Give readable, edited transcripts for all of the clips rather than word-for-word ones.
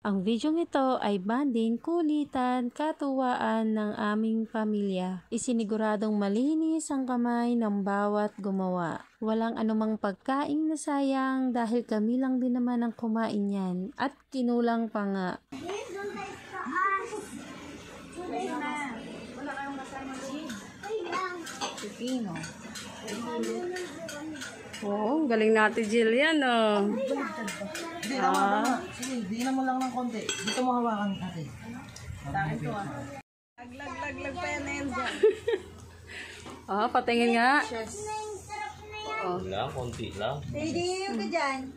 Ang video ito ay banding, kulitan, katuwaan ng aming pamilya. Isiniguradong malinis ang kamay ng bawat gumawa. Walang anumang pagkain na sayang dahil kami lang din naman ang kumain yan. At kinulang pa nga. Wala kayong kasama Pipino. Oo, galing natin Jillian, oh. Hindi, tama. Sige, dinan mo lang ng konti. Dito mo hawakan natin. Dahil ito ah. Lag pa yan, Enzo. Oh, patingin nga. Oh. Lang, konti lang. Hindi, yung ka dyan.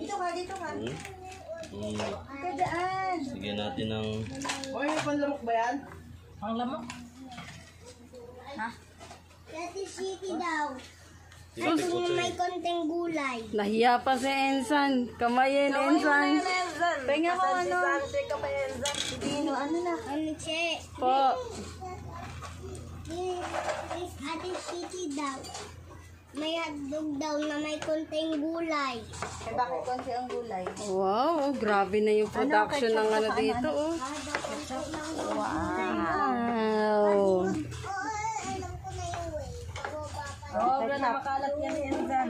Dito ka. Ka dyan. Sige natin ng... Oy, may panlamok ba yan? Panglamok? Ha? Dati city daw. Sige, Kasi may konting gulay. Nahiya pa si Ensan. Kamayin, Ensan. Penga ko ano? Pipino, ano na? Ano siya? Po. Ate city daw. May hotdog daw na may konting gulay. Eh, bakit konti ang gulay? Wow, grabe na yung production ng ano dito, oh. Wow. Alam ko na yun eh. Sobra na makalat yan, Enzan.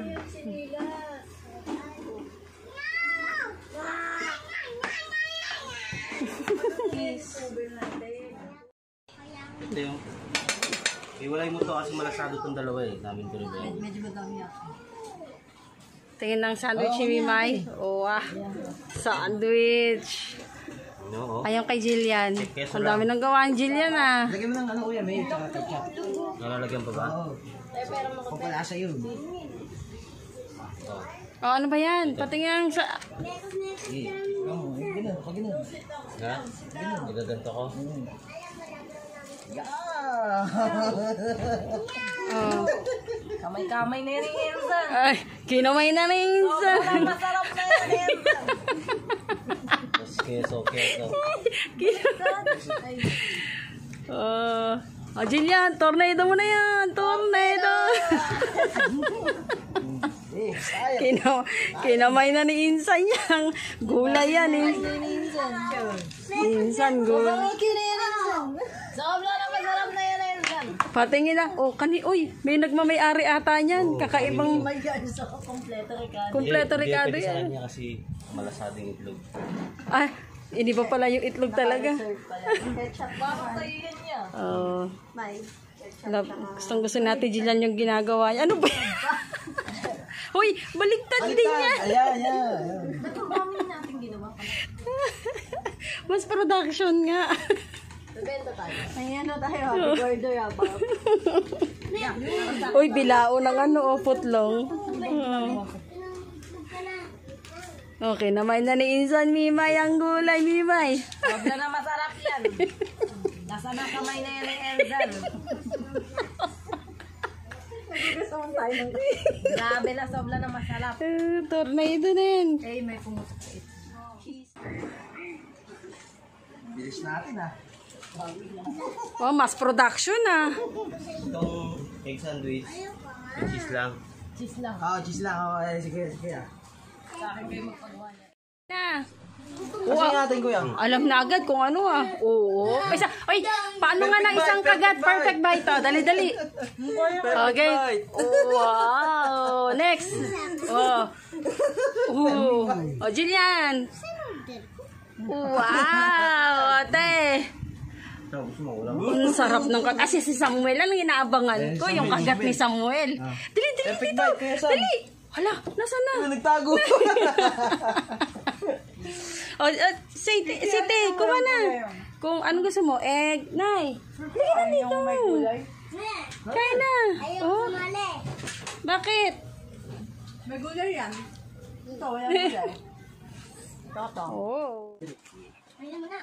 Ito yung... Iwalay mo to kasi malasado itong dalawa eh. Namin ko rin ba yun. Medyo madami ako. Tingin ng sandwich ni Mimay. Oh, ah. Sandwich. No, oh. Ayaw kay Jillian. Keso Ang dami ng gawaan Jillian, ah. Lagyan mo ng ano kuya, may tsaka ketchup. Nalalagyan pa ba? Oo. Papalasa yun. Oh. Oh, ano ba yan? Patingin sa... Sige. Oo, ganun, pag ganun. Ha? Igaganto ko. Yeah! Oh. Kamay-kamay na yan, Enzan. Ay, kinamay na rin Ensan. Sobrang masarap na yan, Enzan. Tapos keso. Oh, Jillian, tornado mo na yan. Tornado. Kinamay na ni Insan yang gulay yan eh. Insan gulay. Sobrang na masarap na yan, Enzan. Patingin na. Oh, uy, may nagmamay-ari ata niyan. Kakaibang My God, so kompleto Ricardo. kompleto Hindi, Ricardo pwede sa yan. kanya kasi malasading itlog. Ah, hindi ba pala yung itlog talaga? Ketchup ba? Patayin niya. Oh, May. gustong gusto natin Jillian yung ginagawa niya. Ano ba? Uy, baliktad din niya. Ayan. Ba't ang dami natin ginawa? Mas production nga. Bebenta tayo. May ano tayo, happy order about. Uy, bilao ng ano, oh, putlong. Oh. Okay, naman na ni Insan Mimay ang gulay, Mimay. Sobra na masarap yan. Nasa na kamay na yan ni Enzan. Gusto mong tayo ng... Grabe na, sobra na masarap. Tornado din. Eh, may pumutok sa ito. Bilis natin ah. Oh, mass production ah. Itong egg sandwich, with cheese lang. Cheese lang. Oo, cheese lang. Oo, sige ah. Sa akin kayo magpagawa niya. Na. Kasi natin kuya. Alam na agad kung ano ah. Oo. Ay, paano nga ng isang kagat? Perfect bite to. Dali. Okay. Wow. Next. Oh. Oh, Jillian. Wow, ate. Ang sarap ng kagat. Kasi si Samuel ang inaabangan ko. Yung kagat ni Samuel. Dali dito. Dali. Hala, nasaan na? Nagtago. Oh, Siti, kuha na. Kung ano gusto mo, egg, nay. Halika na dito. Kaya na. Ayaw Oh, kumali. bakit? May gulay yan. Ito, wala gulay. Toto. Oh. Ayaw mo na.